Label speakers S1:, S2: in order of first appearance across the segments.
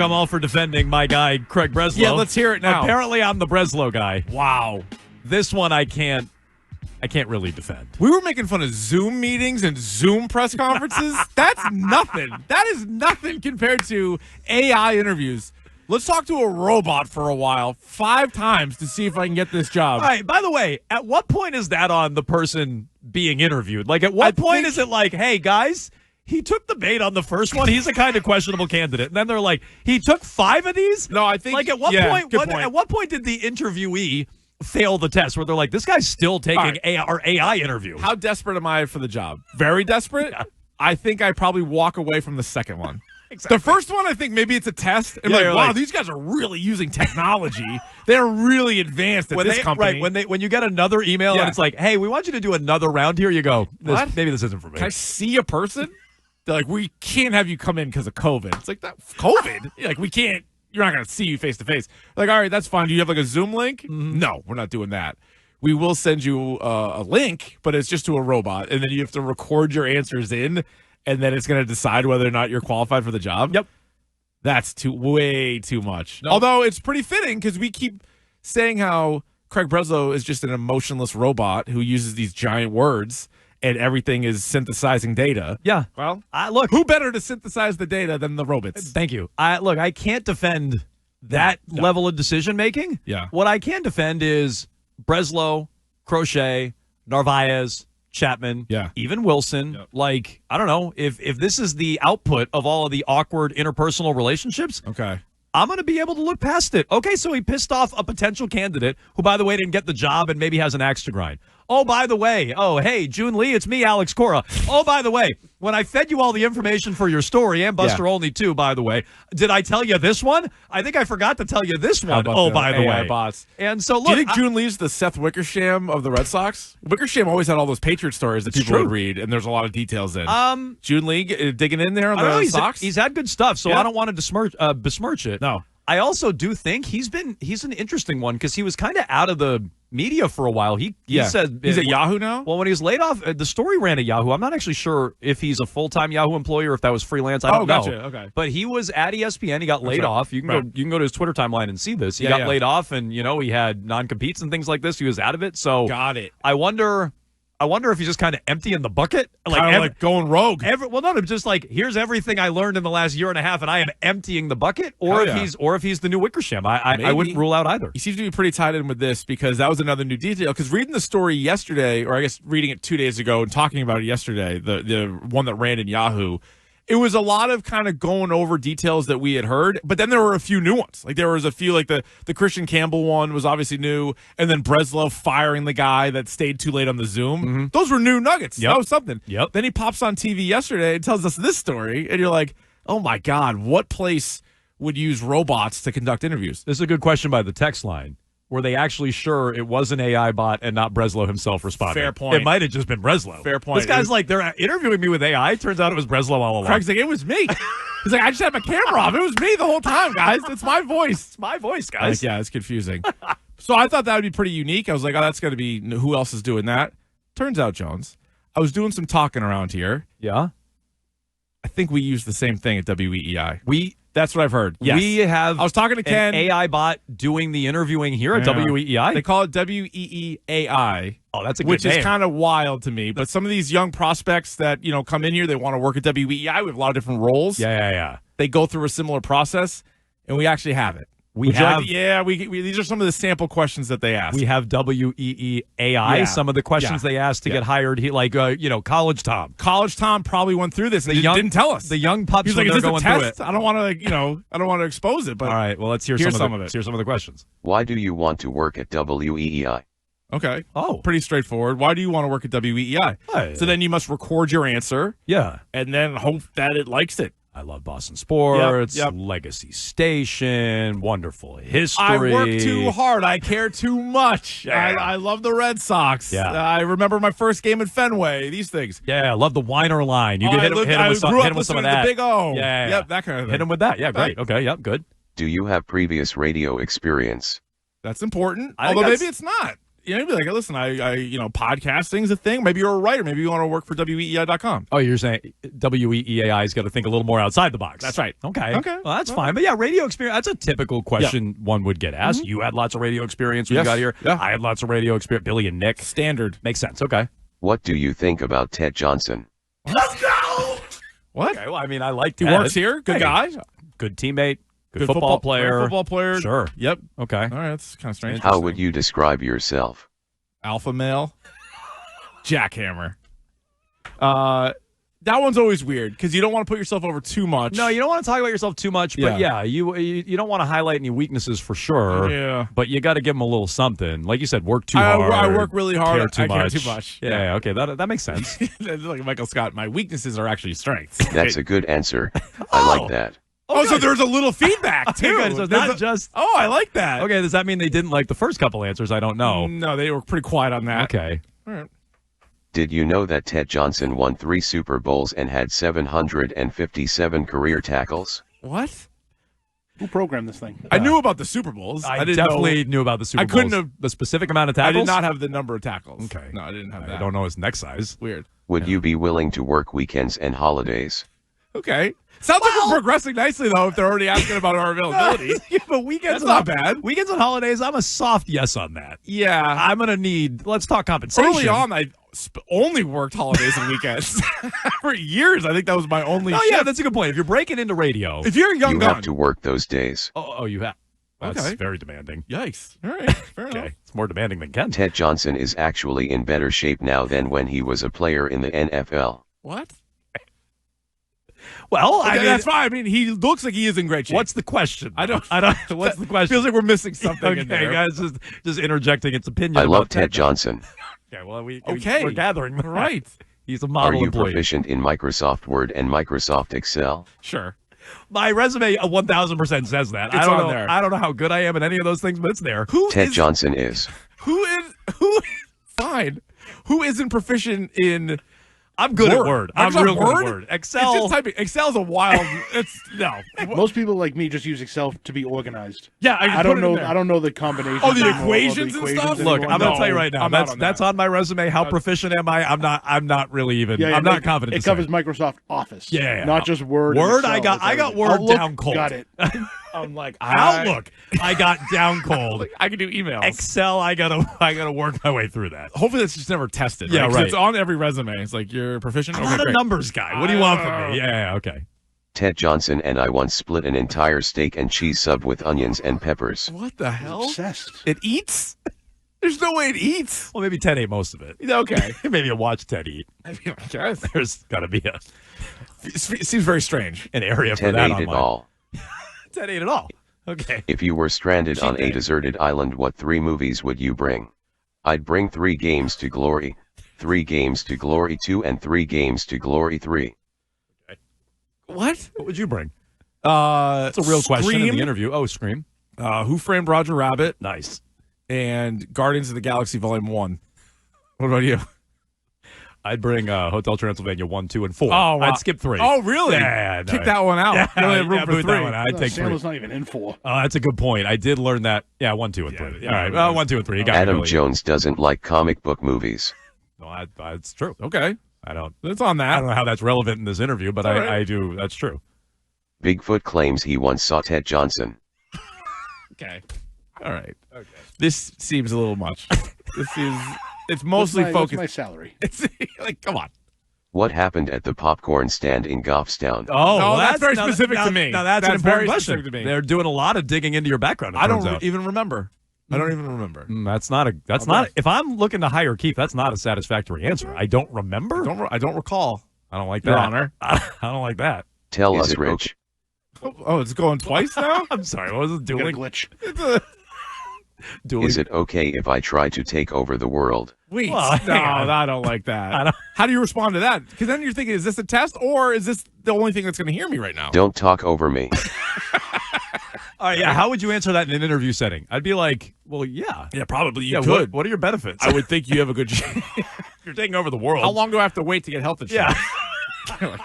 S1: I'm all for defending my guy, Craig Breslow.
S2: Yeah, let's hear it now.
S1: Apparently, I'm the Breslow guy.
S2: Wow.
S1: This one I can't really defend.
S2: We were making fun of Zoom meetings and Zoom press conferences. That's nothing. That is nothing compared to AI interviews. Let's talk to a robot for a while, 5 times, to see if I can get this job.
S1: All right, by the way, at what point is that on the person being interviewed? Like, at what point is it like, hey, guys, he took the bait on the first one. He's a kind of questionable candidate. And then they're like, he took 5 of these?
S2: No, I think.
S1: Like, at what point? At what point did the interviewee fail the test where they're like, this guy's still taking our AI interview?
S2: How desperate am I for the job? Very desperate? Yeah. I think I probably walk away from the second one. Exactly. The first one, I think maybe it's a test. And wow, these guys are really using technology. They're really advanced at this company.
S1: Right, when you get another email and it's like, hey, we want you to do another round here, you go, maybe this isn't for me.
S2: Can I see a person? They're like, we can't have you come in because of COVID. It's like, that COVID? Like, we can't. You're not going to see you face to face. Like, all right, that's fine. Do you have like a Zoom link? Mm-hmm. No, we're not doing that. We will send you a link, but it's just to a robot. And then you have to record your answers in. And then it's going to decide whether or not you're qualified for the job?
S1: Yep.
S2: That's way too much.
S1: No.
S2: Although it's pretty fitting because we keep saying how Craig Breslow is just an emotionless robot who uses these giant words and everything is synthesizing data.
S1: Yeah.
S2: Well,
S1: look,
S2: who better to synthesize the data than the robots?
S1: Thank you. I can't defend that level of decision-making.
S2: Yeah.
S1: What I can defend is Breslow, Crochet, Narvaez, Chapman, even Wilson. Yep. Like, I don't know, if this is the output of all of the awkward interpersonal relationships,
S2: okay,
S1: I'm going to be able to look past it. Okay, so he pissed off a potential candidate who, by the way, didn't get the job and maybe has an axe to grind. Oh, by the way, hey, June Lee, it's me, Alex Cora. Oh, by the way, when I fed you all the information for your story, and Buster Only too, by the way, did I tell you this one? I think I forgot to tell you this one. Oh, by the way.
S2: Bots.
S1: And so, look.
S2: Do you think June Lee's the Seth Wickersham of the Red Sox? Wickersham always had all those Patriot stories that people would read, and there's a lot of details in. June Lee digging in there on the Sox?
S1: He's had good stuff, so I don't want to besmirch it.
S2: No.
S1: I also do think he's an interesting one because he was kind of out of the media for a while. He said
S2: he's at Yahoo now.
S1: Well, when he was laid off, the story ran at Yahoo. I'm not actually sure if he's a full-time Yahoo employee or if that was freelance. I don't know.
S2: Okay.
S1: But he was at ESPN. He got laid off. You can go to his Twitter timeline and see this. He got laid off, and he had non-competes and things like this. He was out of it. So
S2: got it.
S1: I wonder if he's just kind of emptying the bucket,
S2: like going rogue.
S1: Just like, here's everything I learned in the last year and a half, and I am emptying the bucket. Or if he's the new Wickersham, I wouldn't rule out either.
S2: He seems to be pretty tied in with this because that was another new detail. Because reading the story yesterday, or I guess reading it 2 days ago and talking about it yesterday, the one that ran in Yahoo. It was a lot of kind of going over details that we had heard, but then there were a few new ones. Like there was a few, like the Christian Campbell one was obviously new, and then Breslow firing the guy that stayed too late on the Zoom. Mm-hmm. Those were new nuggets.
S1: Yep.
S2: That was something.
S1: Yep.
S2: Then he pops on TV yesterday and tells us this story, and you're like, oh my God, what place would use robots to conduct interviews?
S1: This is a good question by the text line. Were they actually sure it was an AI bot and not Breslow himself responding?
S2: Fair point.
S1: It might have just been Breslow.
S2: Fair point.
S1: This guy's like, they're interviewing me with AI. Turns out it was Breslow all along.
S2: Craig's like, it was me. He's like, I just had my camera off. It was me the whole time, guys. It's my voice.
S1: It's my voice, guys.
S2: Yeah, it's confusing. So I thought that would be pretty unique. I was like, oh, that's going to be, who else is doing that? Turns out, Jones, I was doing some talking around here.
S1: Yeah?
S2: I think we use the same thing at WEEI. That's what I've heard.
S1: Yes. We have
S2: I was talking to Ken.
S1: An AI bot doing the interviewing here at WEEI.
S2: They call it WEEAI.
S1: Oh, that's a good
S2: Which
S1: name.
S2: is kind of wild to me. But some of these young prospects that, come in here, they want to work at WEEI. We have a lot of different roles.
S1: Yeah.
S2: They go through a similar process, and we actually have it.
S1: We
S2: these are some of the sample questions that they ask.
S1: We have WEEAI.
S2: Yeah.
S1: Some of the questions they asked to get hired. College Tom.
S2: College Tom probably went through this and didn't tell us.
S1: The young pups.
S2: He's like,
S1: they're
S2: is this
S1: going
S2: a test?
S1: through it.
S2: I don't want to, I don't want to expose it. But
S1: all right, well, let's hear some of it. Let's hear some of the questions.
S3: Why do you want to work at WEEI?
S2: Okay.
S1: Oh,
S2: pretty straightforward. Why do you want to work at WEEI? So then you must record your answer.
S1: Yeah,
S2: and then hope that it likes it.
S1: I love Boston sports, legacy station, wonderful history.
S2: I work too hard. I care too much.
S1: Yeah.
S2: I love the Red Sox.
S1: Yeah.
S2: I remember my first game at Fenway. These things.
S1: Yeah, I love the Weiner line. You can hit him with some of that.
S2: The Big O.
S1: Yeah.
S2: Yep, that kind of thing.
S1: Hit him with that. Yeah, great. Okay, yep, good.
S3: Do you have previous radio experience?
S2: That's important. Although maybe it's not. Maybe like, listen, podcasting's a thing. Maybe you're a writer. Maybe you want to work for weei.com.
S1: Oh, you're saying WEEAI's got to think a little more outside the box.
S2: That's right.
S1: Okay.
S2: Okay.
S1: Well, that's fine. But yeah, radio experience, that's a typical question one would get asked. You had lots of radio experience when you got here.
S2: Yeah.
S1: I had lots of radio experience. Billy and Nick.
S2: Standard.
S1: Makes sense. Okay.
S3: What do you think about Ted Johnson?
S2: Let's go! What?
S1: Okay, well, I mean, I like
S2: He
S1: Ted.
S2: works here. Good guy.
S1: Good teammate. Good football player.
S2: Football player.
S1: Sure.
S2: Yep.
S1: Okay.
S2: All right. That's kind of strange.
S3: How would you describe yourself?
S2: Alpha male. Jackhammer. That one's always weird because you don't want to put yourself over too much.
S1: No, you don't want to talk about yourself too much, but
S2: Yeah.
S1: you don't want to highlight any weaknesses for sure.
S2: Yeah.
S1: But you got to give them a little something. Like you said, work too
S2: I
S1: hard.
S2: work really hard.
S1: Care too
S2: I care
S1: much.
S2: too much.
S1: Yeah. Okay. That makes sense.
S2: It's like Michael Scott. My weaknesses are actually strengths.
S3: That's a good answer. I like that.
S2: Oh, so there's a little feedback too.
S1: Okay, so it's
S2: There's
S1: not just.
S2: Oh, I like that.
S1: Okay. Does that mean they didn't like the first couple answers? I don't know.
S2: No, they were pretty quiet on that.
S1: Okay.
S2: All right.
S3: Did you know that Ted Johnson won 3 Super Bowls and had 757 career tackles?
S2: What?
S4: Who programmed this thing?
S2: I knew about the Super Bowls.
S1: I
S2: didn't
S1: definitely
S2: know,
S1: knew about the Super
S2: I
S1: Bowls.
S2: couldn't have-
S1: the specific amount of
S2: I
S1: tackles.
S2: did not have the number of tackles.
S1: Okay.
S2: No, I didn't have that.
S1: I don't know his neck size.
S2: Weird.
S3: Would you be willing to work weekends and holidays?
S2: Okay. Sounds like we're progressing nicely though. If they're already asking about our availability.
S1: Yeah, but weekends
S2: That's not bad.
S1: Weekends and holidays, I'm a soft yes on that.
S2: Yeah.
S1: I'm gonna need. Let's talk compensation.
S2: Early on, I only worked holidays and weekends for years. I think that was my only.
S1: Oh yeah,
S2: shift.
S1: that's a good point. If you're breaking into radio,
S2: If you're a young
S3: You
S2: gun,
S3: have to work those days.
S1: oh, you have. That's
S2: Okay.
S1: very demanding.
S2: yikes. All right. Fair
S1: Okay,
S2: enough.
S1: it's more demanding than Ken.
S3: Ted Johnson is actually in better shape now than when he was a player in the NFL.
S2: What?
S1: Well, I
S2: Okay,
S1: mean,
S2: that's fine. I mean, he looks like he is in great shape.
S1: what's the question?
S2: I don't.
S1: What's the question?
S2: Feels like we're missing something
S1: Okay,
S2: in there.
S1: guys, just interjecting its opinion.
S3: I
S1: about
S3: love Ted Johnson.
S1: Okay, well,
S2: Okay.
S1: we're gathering. that.
S2: Right.
S1: He's a
S3: Are
S1: model
S3: you
S1: employee.
S3: proficient in Microsoft Word and Microsoft Excel?
S2: Sure.
S1: My resume 1,000% says that. I
S2: It's
S1: don't
S2: on
S1: know.
S2: there.
S1: I don't know how good I am at any of those things, but it's there.
S3: Ted Johnson is.
S2: Who fine. Who isn't proficient in
S1: I'm good at Word. I'm
S2: Microsoft
S1: real good
S2: Word?
S1: at Word.
S2: It's
S1: Excel.
S2: just typing. Excel's a wild. It's no.
S4: Most people like me just use Excel to be organized.
S2: Yeah,
S4: I don't know. I don't know the combinations.
S2: Oh, the
S4: anymore, or
S2: equations and stuff?
S1: Look,
S4: anymore.
S1: I'm going to
S2: No,
S1: tell you right now.
S2: I'm out on
S1: That's
S2: that.
S1: on my resume. How proficient am I? I'm not really even.
S4: Yeah,
S1: I'm not
S4: like,
S1: confident.
S4: It
S1: to say.
S4: covers Microsoft Office.
S1: Yeah.
S4: not just Word. and
S1: Word,
S4: Excel.
S1: I got
S4: It's
S1: Word
S4: Outlook,
S1: down cold.
S4: Got it.
S2: I'm like
S1: Outlook, I got down cold.
S2: I can do emails.
S1: Excel, I gotta work my way through that.
S2: Hopefully, that's just never tested.
S1: Yeah,
S2: 'Cause
S1: right.
S2: It's on every resume. It's like you're proficient.
S1: I'm
S2: Okay,
S1: not a
S2: great.
S1: numbers guy. What do you want from me? Yeah, okay.
S3: Ted Johnson and I once split an entire steak and cheese sub with onions and peppers.
S2: What the hell?
S4: Obsessed.
S2: It eats? There's no way it eats.
S1: Well, maybe Ted ate most of it.
S2: Okay.
S1: Maybe I watched Ted eat.
S2: I mean, I guess.
S1: There's got to be
S2: It seems very strange.
S1: an area for
S3: Ted
S1: that
S3: ate
S1: on
S3: it
S1: my.
S3: all.
S1: Ted ate it all. Okay.
S3: If you were stranded on a
S2: day.
S3: deserted island, what 3 movies would you bring? I'd bring 3 Games to Glory, 3 Games to Glory 2, and 3 Games to Glory 3.
S2: What?
S1: What would you bring?
S2: That's
S1: It's a real question in
S2: Scream,
S1: the interview. Oh, Scream.
S2: Who Framed Roger Rabbit,
S1: Nice.
S2: and Guardians of the Galaxy Volume 1. What about you?
S1: I'd bring Hotel Transylvania 1, 2, and 4.
S2: Oh, wow.
S1: I'd skip 3.
S2: Oh, really?
S1: Yeah.
S2: Kick that one out.
S1: Yeah,
S2: You only have room
S1: yeah,
S2: for
S1: boot that
S2: 3.
S1: one out. I'd take 3.
S4: Sandler's not even in 4.
S1: That's a good point. I did learn that. Yeah, 1, 2, and 3.
S2: yeah,
S1: All right. 1, 2, and 3. You got me,
S3: Adam
S1: Billy.
S3: Jones doesn't like comic book movies.
S1: No, that's true.
S2: Okay.
S1: I don't
S2: That's on that.
S1: I don't know how that's relevant in this interview, but
S2: All right.
S1: I do. That's true.
S3: Bigfoot claims he once saw Ted Johnson.
S2: Okay. All right. Okay. This seems a little much. It's mostly
S4: What's
S2: focused.
S4: my salary?
S2: It's like, come on.
S3: What happened at the popcorn stand in Goffstown?
S1: Oh,
S2: No,
S1: well,
S2: that's very
S1: now-
S2: specific
S1: now-
S2: to me.
S1: Now that's an
S2: That's
S1: important
S2: very
S1: question.
S2: specific to me.
S1: They're doing a lot of digging into your background. It
S2: I
S1: turns
S2: don't
S1: out.
S2: even remember. I don't even remember.
S1: That's not a. That's not. If I'm looking to hire Keith, that's not a satisfactory answer. I don't remember.
S2: I don't recall.
S1: I don't like
S2: Your
S1: that.
S2: Honor.
S1: I don't like that.
S3: Tell Is us, it Rich.
S2: Oh, it's going twice now?
S1: I'm sorry. What was it?
S4: You got a
S1: Dueling.
S4: glitch.
S1: Dueling.
S3: Is it okay if I try to take over the world?
S2: Wait.
S1: Well,
S2: no,
S1: hang on.
S2: I don't like that.
S1: I don't-
S2: How do you respond to that? Because then you're thinking, is this a test or is this the only thing that's going to hear me right now?
S3: Don't talk over me.
S1: All right. Yeah. How would you answer that in an interview setting? I'd be like, well, yeah.
S2: Yeah, probably you
S1: Yeah.
S2: could.
S1: What are your benefits?
S2: I would think you have a good
S1: If you're taking over the world.
S2: How long do I have to wait to get health insurance?
S1: Yeah.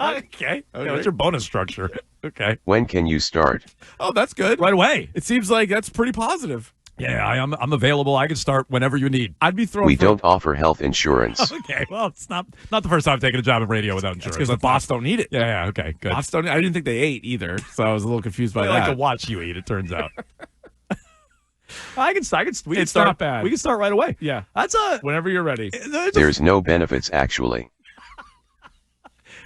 S1: Okay. Yeah, what's your bonus structure? Okay.
S3: When can you start?
S2: Oh, that's good.
S1: Right away.
S2: It seems like that's pretty positive.
S1: Yeah, I'm available. I can start whenever you need.
S2: I'd be throwing.
S3: We don't offer health insurance.
S1: Okay, well, it's not the first time I've taken a job in radio without insurance.
S2: because the boss don't need it.
S1: Yeah, okay, good.
S2: Boss don't. I didn't think they ate either, so I was a little confused by
S1: I
S2: that.
S1: like to watch you eat. It turns out. I can. We can
S2: It's
S1: start.
S2: not bad.
S1: We can start right away.
S2: Yeah,
S1: That's a.
S2: whenever you're ready.
S3: There's no benefits actually.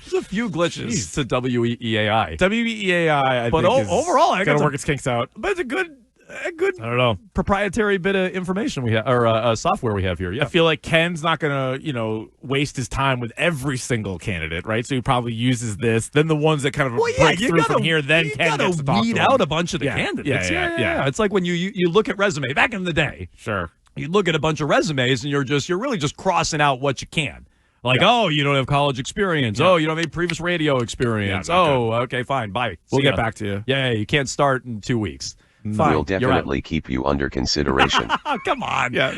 S1: There's a few glitches to WEEAI,
S2: WEAI,
S1: but overall, I
S2: got to
S1: got
S2: work its kinks out.
S1: But it's a good
S2: I don't know.
S1: proprietary bit of information we have, or software we have here. Yeah.
S2: I feel like Ken's not going to, waste his time with every single candidate, right? So he probably uses this. Then the ones that kind of break through from here, then Ken gets to talk
S1: weed
S2: to them.
S1: out a bunch of the candidates.
S2: Yeah.
S1: It's like when you look at resume back in the day.
S2: Sure.
S1: You look at a bunch of resumes and you're really just crossing out what you can. Like, oh, you don't have college experience.
S2: Yeah.
S1: Oh, you don't have any previous radio experience.
S2: Yeah,
S1: okay, fine, bye.
S2: We'll
S1: See
S2: get
S1: ya.
S2: back to you.
S1: Yeah, you can't start in 2 weeks. Fine,
S3: We'll
S1: you're out.
S3: definitely keep you under consideration.
S1: Oh, come on.
S2: Yeah.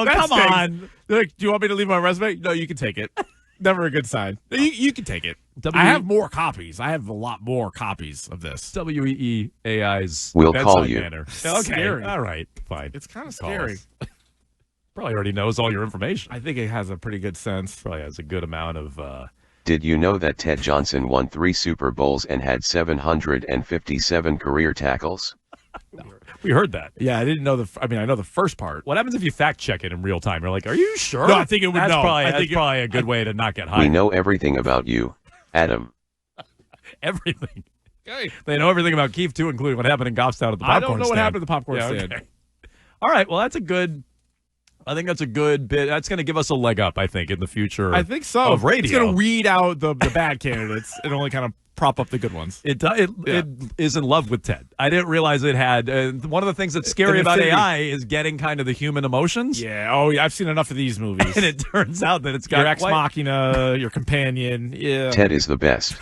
S1: Come
S2: stinks.
S1: on.
S2: They're like, do you want me to leave my resume? No, you can take it. Never a good sign. You can take it.
S1: W-
S2: I have more copies. I have a lot more copies of this.
S1: WEEAI's
S3: We'll
S1: bedside
S3: call you.
S1: manner. Okay,
S2: Scary.
S1: all right, fine.
S2: It's kind of
S1: Call
S2: scary.
S1: us. Probably already knows all your information.
S2: I think it has a pretty good sense.
S1: Probably has a good amount of.
S3: Did you know that Ted Johnson won 3 Super Bowls and had 757 career tackles?
S1: We heard that.
S2: Yeah, I didn't know I know the first part.
S1: What happens if you fact check it in real time? You're like, are you sure?
S2: No, I think it would
S1: That's
S2: know.
S1: Probably, probably a good way to not get
S3: We
S1: hired.
S3: know everything about you, Adam.
S1: Everything.
S2: Okay.
S1: They know everything about Keefe, too, including what happened in Goffstown at the popcorn
S2: I don't know what
S1: stand.
S2: happened at the popcorn
S1: Yeah,
S2: stand.
S1: okay. All right, well, I think that's a good bit. That's going to give us a leg up, I think, in the future.
S2: I think so.
S1: Of radio.
S2: It's going to weed out the bad candidates and only kind of prop up the good ones.
S1: It is in love with Ted. I didn't realize it had. One of the things that's scary
S2: An
S1: about
S2: affinity.
S1: AI is getting kind of the human emotions.
S2: Yeah. Oh, yeah. I've seen enough of these movies.
S1: And it turns out that it's got
S2: Your ex
S1: quite,
S2: machina, your companion. Yeah.
S3: Ted is the best.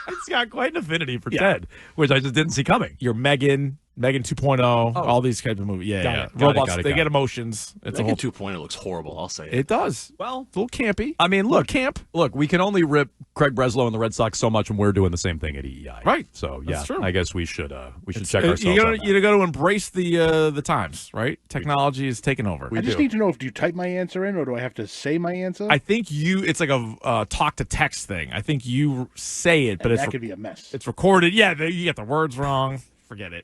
S1: it's got quite an affinity for
S2: Yeah.
S1: Ted, which I just didn't see coming.
S2: Your Megan 2.0, all these kinds of movies. Yeah,
S1: Got
S2: yeah.
S1: it, got it,
S2: Robots,
S1: got it,
S2: they
S1: got
S2: get
S1: it.
S2: emotions. It's a
S4: Megan
S2: whole.
S4: 2.0 looks horrible. I'll say it.
S2: It does.
S1: Well,
S2: It's a little campy.
S1: I mean,
S2: Look,
S1: look,
S2: camp.
S1: Look, we can only rip Craig Breslow and the Red Sox so much when we're doing the same thing at EEI.
S2: Right.
S1: So
S2: That's true.
S1: I guess we should check ourselves.
S2: You
S1: on that.
S2: got to embrace the times, right? Technology is taking over.
S4: I just need to know if do you type my answer in or do I have to say my answer?
S2: I think it's like a talk to text thing. I think you say it, but
S4: and that could be a mess.
S2: it's recorded. Yeah, you get the words wrong. Forget it.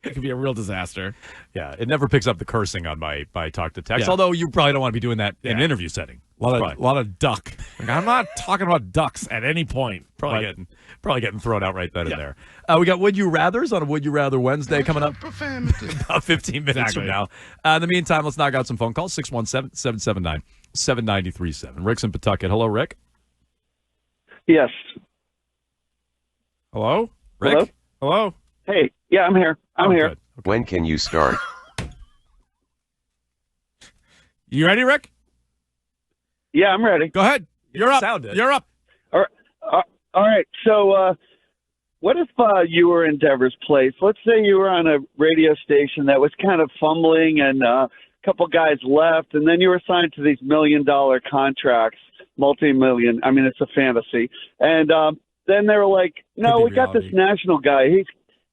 S2: It could be a real disaster.
S1: Yeah, it never picks up the cursing on my talk to text.
S2: Yeah.
S1: Although you probably don't want to be doing that in an
S2: Yeah.
S1: interview setting.
S2: A lot of duck. Like, I'm not talking about ducks at any point.
S1: Probably getting thrown out right then
S2: Yeah.
S1: and there. We got Would You Rathers on a Would You Rather Wednesday coming up about 15 minutes
S2: Exactly.
S1: from now. In the meantime, let's knock out some phone calls. 617-779-7937. Rick's in Pawtucket. Hello, Rick.
S5: Yes.
S2: Hello,
S1: Rick.
S2: Hello.
S5: Hey. Yeah, I'm here. I'm here.
S1: Good.
S3: When can you start?
S2: You ready, Rick?
S5: Yeah, I'm ready.
S2: Go ahead. You're up.
S1: Sound it.
S2: You're up.
S5: All right. So, what if you were in Deborah's place? Let's say you were on a radio station that was kind of fumbling and a couple guys left, and then you were signed to these $1 million contracts, multi-million. I mean, it's a fantasy. And then they were like, no,
S2: Could
S5: we
S2: be
S5: got this
S2: reality.
S5: national guy.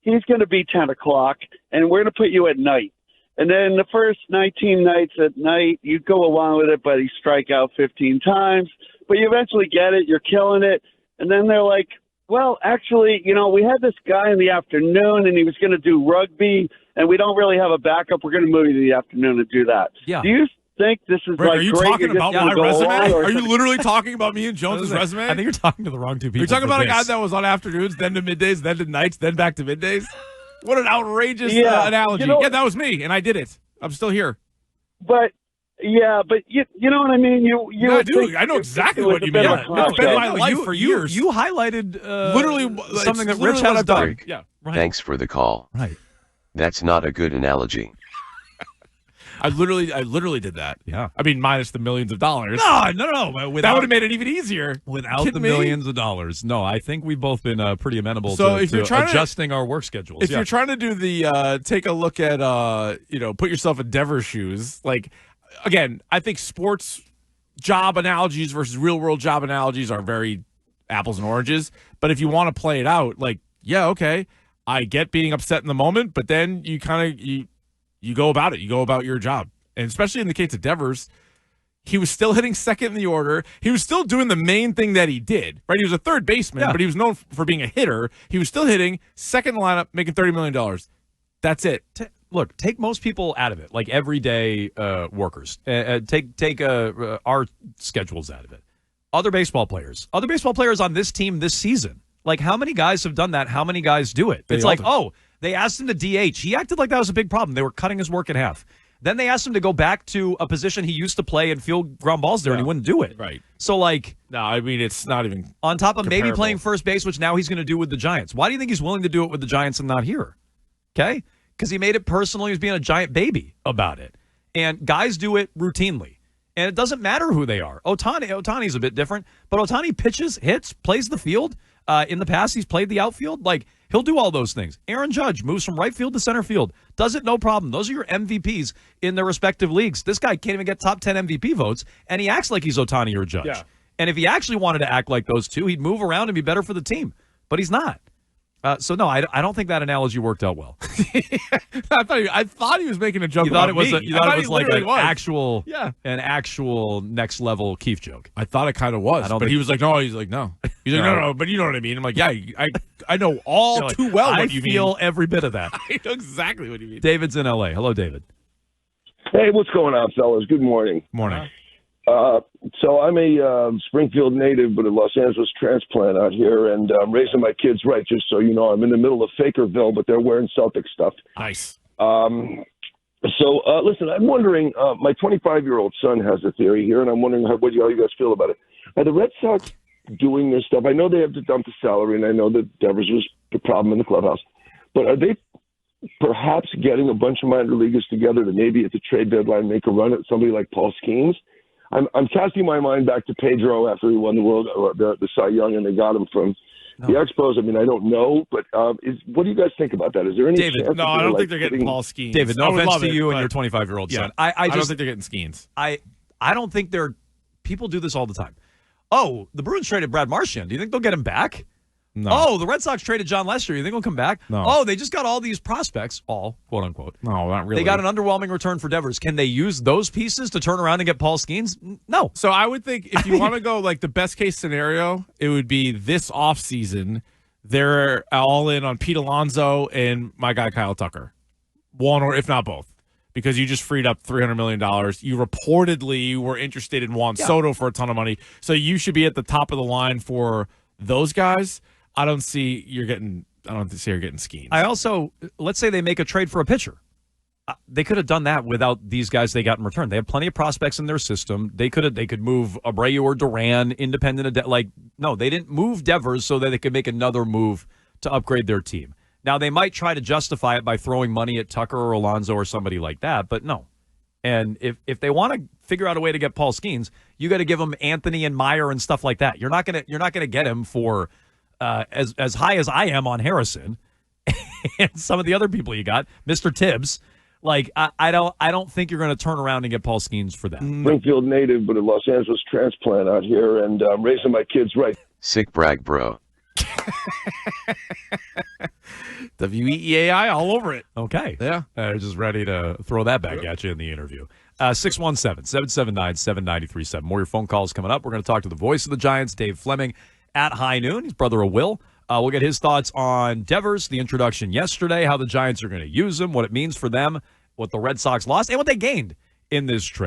S5: He's going to be 10 o'clock, and we're going to put you at night. And then the first 19 nights at night, you go along with it, but you strike out 15 times. But you eventually get it. You're killing it. And then they're like, well, actually, we had this guy in the afternoon, and he was going to do rugby, and we don't really have a backup. We're going to move you to the afternoon and do that.
S1: Yeah.
S5: Do you think this is
S2: Rick,
S5: like
S2: are you
S5: great?
S2: talking
S5: You're just
S2: about
S5: gonna
S2: my
S5: go
S2: resume?
S5: along, or
S2: Are
S5: is
S2: you
S5: it-
S2: literally talking about me and Jones's resume?
S1: I think you're talking to the wrong two people.
S2: You're talking
S1: for
S2: about a
S1: this.
S2: guy that was on afternoons, then to middays, then to nights, then back to middays? What an outrageous
S5: Yeah,
S2: analogy.
S5: yeah,
S2: that was me, and I did it. I'm still here.
S5: But yeah, but you know what I mean. You
S2: No, I
S5: would
S2: do.
S5: think
S2: I know
S5: it
S2: exactly
S5: was
S2: what
S5: a
S2: you
S5: bit
S2: mean.
S5: of a
S2: Yeah, it's been
S5: contrast.
S2: my life for years.
S1: You highlighted
S2: Literally,
S1: something
S2: it's
S1: that Rich
S2: literally what
S1: has
S2: I've done.
S1: done.
S2: Yeah,
S1: Right.
S3: Thanks for the call.
S1: Right.
S3: That's not a good analogy.
S2: I literally did that.
S1: Yeah.
S2: I mean, minus the millions of dollars.
S1: No.
S2: That
S1: Without,
S2: would have made it even easier.
S1: without the
S2: Kidding me?
S1: millions of dollars. No, I think we've both been pretty amenable
S2: So
S1: to,
S2: if you're
S1: to
S2: trying to-
S1: adjusting our work schedules.
S2: If
S1: Yeah.
S2: you're trying to do the take a look at put yourself in Dever's shoes, like again, I think sports job analogies versus real world job analogies are very apples and oranges. But if you want to play it out, like, yeah, okay, I get being upset in the moment, but then you you go about it. You go about your job. And especially in the case of Devers, he was still hitting second in the order. He was still doing the main thing that he did, right? He was a third baseman, but he was known for being a hitter. He was still hitting second in the lineup, making $30 million. That's it.
S1: Look, take most people out of it, like everyday workers. Take our schedules out of it. Other baseball players on this team this season. Like, how many guys have done that? How many guys do it? It's like, they asked him to DH. He acted like that was a big problem. They were cutting his work in half. Then they asked him to go back to a position he used to play and field ground balls there, and he wouldn't do it.
S2: Right.
S1: So, like...
S2: No, I mean, it's not even
S1: on top of
S2: comparable.
S1: maybe playing first base, which now he's going to do with the Giants. Why do you think he's willing to do it with the Giants and not here? Okay? Because he made it personal. He was being a giant baby about it. And guys do it routinely. And it doesn't matter who they are. Ohtani's a bit different, but Ohtani pitches, hits, plays the field. In the past, he's played the outfield. Like, he'll do all those things. Aaron Judge moves from right field to center field. Does it no problem. Those are your MVPs in their respective leagues. This guy can't even get top 10 MVP votes, and he acts like he's Ohtani or Judge.
S2: Yeah.
S1: And if he actually wanted to act like those two, he'd move around and be better for the team. But he's not. So, no, I don't think that analogy worked out well.
S2: I thought he was making a joke.
S1: You thought
S2: about
S1: it was,
S2: me.
S1: you thought it was like an
S2: was.
S1: actual next level Keefe joke.
S2: I thought it kind of was, but he was like, no. He's like, no. He's like, no, but you know what I mean. I'm like, yeah, I know all too well what you mean.
S1: I feel every bit of that.
S2: I know exactly what you mean.
S1: David's in L.A. Hello, David.
S6: Hey, what's going on, fellas? Good morning.
S2: Morning.
S6: So I'm a Springfield native, but a Los Angeles transplant out here, and I'm raising my kids right, just so you know. I'm in the middle of Fakerville, but they're wearing Celtic stuff.
S2: Nice.
S6: So listen, I'm wondering, my 25-year-old son has a theory here, and I'm wondering how you guys feel about it. Are the Red Sox doing this stuff? I know they have to dump the salary, and I know that Devers was the problem in the clubhouse, but are they perhaps getting a bunch of minor leaguers together to maybe at the trade deadline make a run at somebody like Paul Skeens? I'm casting my mind back to Pedro after he won the Cy Young, and they got him from the Expos. I mean, I don't know, but what do you guys think about that? Is there any
S1: David?
S6: chance
S2: No, I don't think they're getting Paul Skeens.
S1: David, no offense to
S2: it,
S1: you and your 25-year-old son. I
S2: don't think they're getting Skeens.
S1: I don't think they're – people do this all the time. Oh, the Bruins traded Brad Marchand. Do you think they'll get him back?
S2: No.
S1: Oh, the Red Sox traded John Lester. You think he'll come back?
S2: No.
S1: Oh, they just got all these prospects, all, quote unquote.
S2: No, not really.
S1: They got an underwhelming return for Devers. Can they use those pieces to turn around and get Paul Skeens? No.
S2: So I would think if you want to go like the best case scenario, it would be this offseason. They're all in on Pete Alonso and my guy Kyle Tucker. One or if not both. Because you just freed up $300 million. You reportedly were interested in Juan Soto for a ton of money. So you should be at the top of the line for those guys. I don't see you're getting Skeens.
S1: I also, let's say they make a trade for a pitcher. They could have done that without these guys they got in return. They have plenty of prospects in their system. They could move Abreu or Duran independent of no, they didn't move Devers so that they could make another move to upgrade their team. Now they might try to justify it by throwing money at Tucker or Alonso or somebody like that, but no. And if they want to figure out a way to get Paul Skeens, you got to give them Anthony and Meyer and stuff like that. You're not gonna get him for as high as I am on Harrison and some of the other people you got, Mr. Tibbs. Like I don't think you're going to turn around and get Paul Skeens for that.
S6: Springfield native, but a Los Angeles transplant out here, and I'm raising my kids right.
S3: Sick brag, bro.
S2: WEEAI all over it.
S1: Okay.
S2: Yeah.
S1: Just ready to throw that back at you in the interview. 617-779-7937. More of your phone calls coming up. We're going to talk to the voice of the Giants, Dave Fleming, at high noon. He's brother of Will. We'll get his thoughts on Devers, the introduction yesterday, how the Giants are going to use him, what it means for them, what the Red Sox lost, and what they gained in this trade.